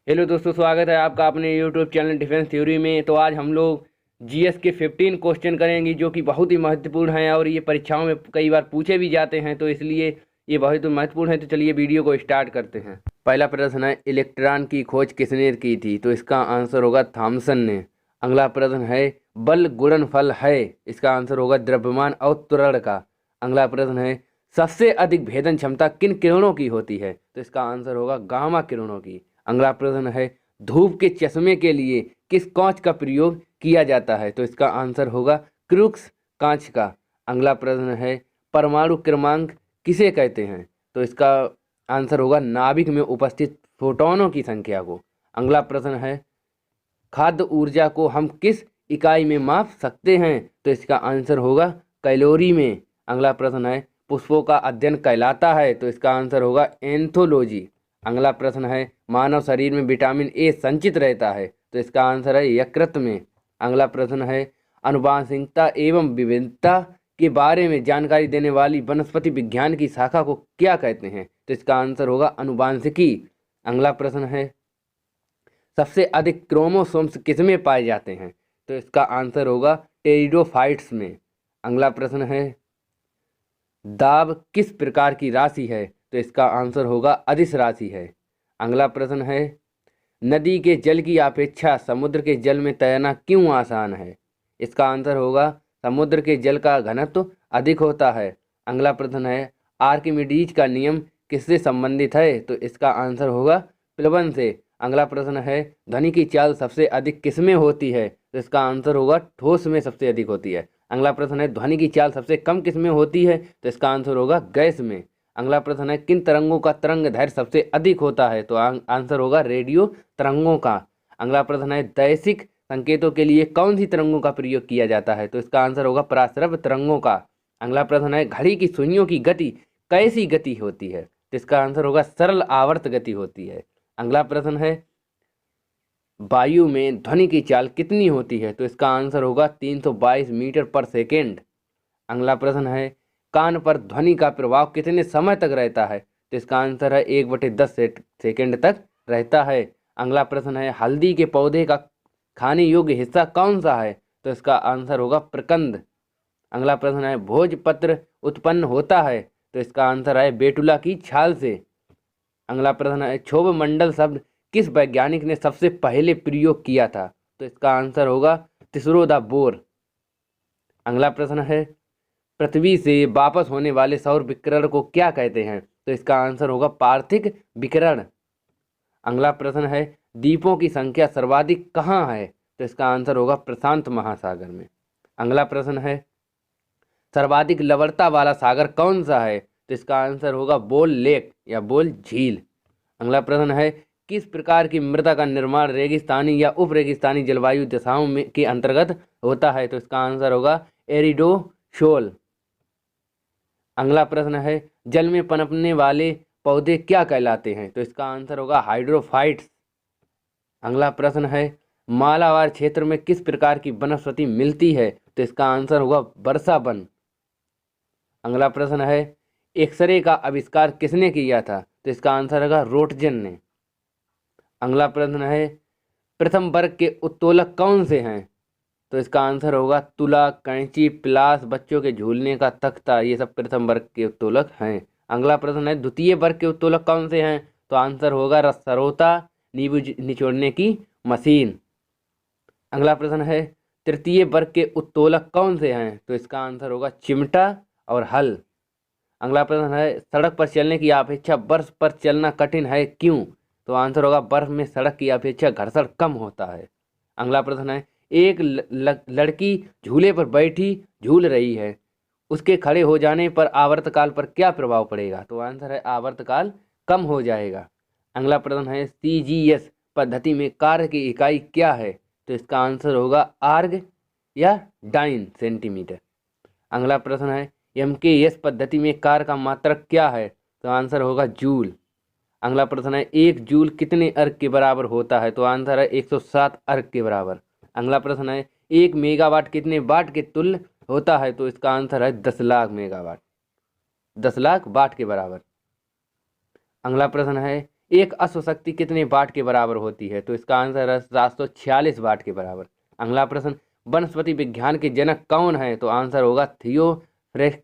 Hello दोस्तों, स्वागत है आपका अपने यूट्यूब चैनल डिफेंस थ्योरी में। तो आज हम लोग जीएस के 15 क्वेश्चन करेंगे जो कि बहुत ही महत्वपूर्ण हैं और ये परीक्षाओं में कई बार पूछे भी जाते हैं, तो इसलिए ये बहुत ही महत्वपूर्ण है। तो चलिए वीडियो को स्टार्ट करते हैं। पहला प्रश्न है, इलेक्ट्रॉन की खोज किसने की थी? तो इसका आंसर होगा थॉमसन ने। अगला प्रश्न है, बल गुणनफल है, इसका आंसर होगा द्रव्यमान और त्वरण का। अगला प्रश्न है, सबसे अधिक भेदन क्षमता किन किरणों की होती है? तो इसका आंसर होगा गामा किरणों की। अगला प्रश्न है, धूप के चश्मे के लिए किस कांच का प्रयोग किया जाता है? तो इसका आंसर होगा क्रूक्स कांच का। अगला प्रश्न है, परमाणु क्रमांक किसे कहते हैं? तो इसका आंसर होगा नाभिक में उपस्थित फोटोनों की संख्या को। अगला प्रश्न है, खाद्य ऊर्जा को हम किस इकाई में माप सकते हैं? तो इसका आंसर होगा कैलोरी में। अगला प्रश्न है, पुष्पों का अध्ययन कहलाता है? तो इसका आंसर होगा एंथोलॉजी। अगला प्रश्न है, मानव शरीर में विटामिन ए संचित रहता है? तो इसका आंसर है यकृत में। अगला प्रश्न है, आनुवंशिकता एवं विविधता के बारे में जानकारी देने वाली वनस्पति विज्ञान की शाखा को क्या कहते हैं? तो इसका आंसर होगा आनुवंशिकी। अगला प्रश्न है, सबसे अधिक क्रोमोसोम्स किसमें पाए जाते हैं? तो इसका आंसर होगा टेरिडोफाइट्स में। अगला प्रश्न है, दाब किस प्रकार की राशि है? तो इसका आंसर होगा अदिश राशि है। अगला प्रश्न है, नदी के जल की अपेक्षा समुद्र के जल में तैरना क्यों आसान है? इसका आंसर होगा समुद्र के जल का घनत्व अधिक होता है। अगला प्रश्न है, आर्किमिडीज का नियम किससे संबंधित है? तो इसका आंसर होगा प्लवन से। अगला प्रश्न है, ध्वनि की चाल सबसे अधिक किसमें होती है? तो इसका आंसर होगा ठोस में सबसे अधिक होती है। अगला प्रश्न है, ध्वनि की चाल सबसे कम किसमें होती है? तो इसका आंसर होगा गैस में। अगला प्रश्न है, किन तरंगों का तरंग दैर्घ्य सबसे अधिक होता है? तो आंसर होगा रेडियो तरंगों का। अगला प्रश्न है, दैसिक संकेतों के लिए कौन सी तरंगों का प्रयोग किया जाता है? तो इसका आंसर होगा पराश्रव्य तरंगों का। अगला प्रश्न है, घड़ी की सुइयों की गति कैसी गति होती है? तो इसका आंसर होगा सरल आवर्त गति होती है। अगला प्रश्न है, वायु में ध्वनि की चाल कितनी होती है? तो इसका आंसर होगा 322 मीटर पर सेकेंड। अगला प्रश्न है, कान पर ध्वनि का प्रभाव कितने समय तक रहता है? तो इसका आंसर है 1/10 सेकेंड तक रहता है। अगला प्रश्न है, हल्दी के पौधे का खाने योग्य हिस्सा कौन सा है? तो इसका आंसर होगा प्रकंद। अगला प्रश्न है, भोजपत्र उत्पन्न होता है? तो इसका आंसर है बेटुला की छाल से। अगला प्रश्न है, क्षोभ मंडल शब्द किस वैज्ञानिक ने सबसे पहले प्रयोग किया था? तो इसका आंसर होगा तिसरो द बोर। अगला प्रश्न है, पृथ्वी से वापस होने वाले सौर विकिरण को क्या कहते हैं? तो इसका आंसर होगा पार्थिक विकिरण। अगला प्रश्न है, द्वीपों की संख्या सर्वाधिक कहाँ है? तो इसका आंसर होगा प्रशांत महासागर में। अगला प्रश्न है, सर्वाधिक लवणता वाला सागर कौन सा है? तो इसका आंसर होगा बोल लेक या बोल झील। अगला प्रश्न है, किस प्रकार की मृदा का निर्माण रेगिस्तानी या उप रेगिस्तानी जलवायु दशाओं में के अंतर्गत होता है? तो इसका आंसर होगा एरिडोशोल। अगला प्रश्न है, जल में पनपने वाले पौधे क्या कहलाते हैं? तो इसका आंसर होगा हाइड्रोफाइट्स। अगला प्रश्न है, मालाबार क्षेत्र में किस प्रकार की वनस्पति मिलती है? तो इसका आंसर होगा वर्षा वन। अगला प्रश्न है, एक्सरे का आविष्कार किसने किया था? तो इसका आंसर होगा रोटजन ने। अगला प्रश्न है, प्रथम वर्ग के उत्तोलक कौन से हैं? तो इसका आंसर होगा तुला, कैंची, प्लास, बच्चों के झूलने का तख्ता, ये सब प्रथम वर्ग के उत्तोलक हैं। अगला प्रश्न है, द्वितीय वर्ग के उत्तोलक कौन से हैं? तो आंसर होगा सरौता, नींबू निचोड़ने की मशीन। अगला प्रश्न है, तृतीय वर्ग के उत्तोलक कौन से हैं? तो इसका आंसर होगा चिमटा और हल। अगला प्रश्न है, सड़क पर चलने की अपेक्षा बर्फ पर चलना कठिन है, क्यों? तो आंसर होगा बर्फ में सड़क की अपेक्षा घर्षण कम होता है। अगला प्रश्न है, एक लड़की झूले पर बैठी झूल रही है, उसके खड़े हो जाने पर आवर्तकाल पर क्या प्रभाव पड़ेगा? तो आंसर है आवर्तकाल कम हो जाएगा। अगला प्रश्न है, CGS पद्धति में कार्य की इकाई क्या है? तो इसका आंसर होगा आर्ग या डाइन सेंटीमीटर। अगला प्रश्न है, MKS पद्धति में कार्य का मात्रक क्या है? तो आंसर होगा जूल। अगला प्रश्न है, एक जूल कितने अर्ग के बराबर होता है? तो आंसर है 107 अर्ग के बराबर। अगला प्रश्न है, एक मेगावाट कितने वाट के तुल्य होता है? तो इसका आंसर है 10 लाख मेगावाट, 10 लाख वाट के बराबर। अगला प्रश्न है, एक अश्व शक्ति कितने वाट के बराबर होती है? तो इसका आंसर है 746 वाट के बराबर। अगला प्रश्न, वनस्पति विज्ञान के जनक कौन है? तो आंसर होगा थियोफ्रेस्टस।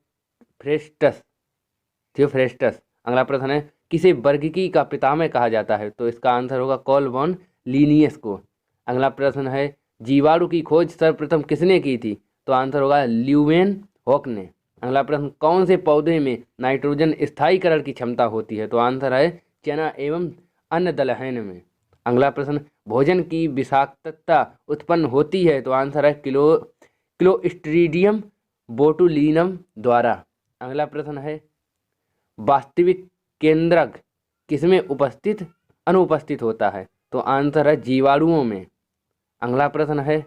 थियोफ्रेस्टस। अगला प्रश्न है, किसे वर्गिकी का पितामह कहा जाता है? तो इसका आंसर होगा कार्ल वॉन लिनियस को। अगला प्रश्न है, जीवाणु की खोज सर्वप्रथम किसने की थी? तो आंसर होगा ल्यूवेन हॉक ने। अगला प्रश्न, कौन से पौधे में नाइट्रोजन स्थायीकरण की क्षमता होती है? तो आंसर है चना एवं अन्य दलहन में। अगला प्रश्न, भोजन की विषाक्तता उत्पन्न होती है? तो आंसर है क्लोस्ट्रीडियम बोटुलिनम द्वारा। अगला प्रश्न है, वास्तविक केंद्रक किसमें अनुपस्थित होता है? तो आंसर है जीवाणुओं में। अगला प्रश्न है,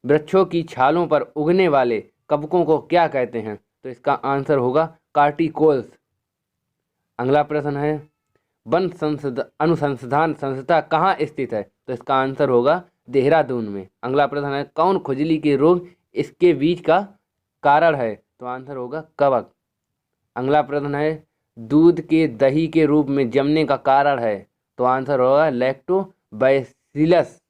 वृक्षों की छालों पर उगने वाले कवकों को क्या कहते हैं? तो इसका आंसर होगा कार्टिकोल्स। अगला प्रश्न है, वन अनुसंधान संस्था कहाँ स्थित है? तो इसका आंसर होगा देहरादून में। अगला प्रश्न है, कौन खुजली के रोग इसके बीज का कारण है? तो आंसर होगा कवक। अगला प्रश्न है, दूध के दही के रूप में जमने का कारण है? तो आंसर होगा लैक्टोबैसिलस।